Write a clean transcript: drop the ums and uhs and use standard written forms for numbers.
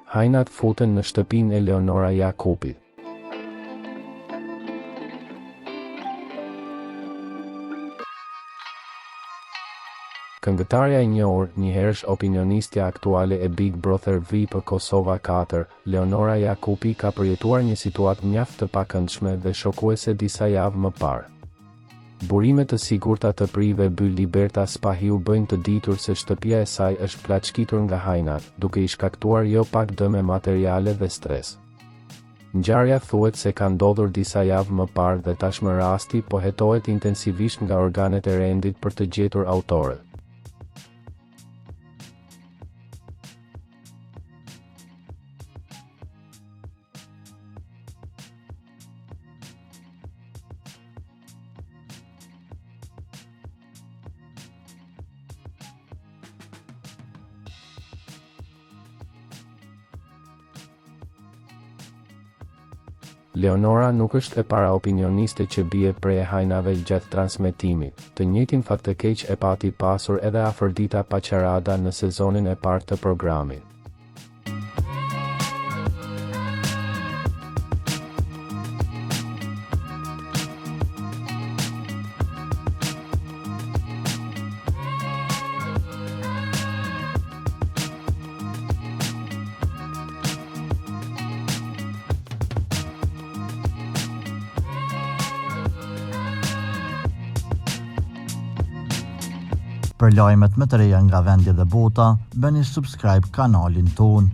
Hajnat futen në shtëpinë e Leonora Jakupit. Këngëtarja e njohur, njëherësh opinionistja aktuale e Big Brother VIP Kosova 4, Leonora Jakupi ka përjetuar një situatë mjaft të pakëndshme dhe shokuese disa javë më parë. Burime të sigurta të Prive By Liberta Spahiu bëjnë të ditur se shtëpia e saj është plaçkitur nga hajnat, duke I shkaktuar jo pak dëme materiale dhe stres. Ngjarja thuhet se ka ndodhur disa javë më parë dhe tashmë rasti po hetohet intensivisht nga organet e rendit për të gjetur autorët. Leonora nuk është e para opinioniste që bie prej hajnave gjatë transmetimit. Të njëjtin fat të keq e pati pasur edhe Afrodita Paqarada në sezonin e parë të programit. Për lajmet më të reja nga vendi dhe bota, bëni subscribe kanalin ton.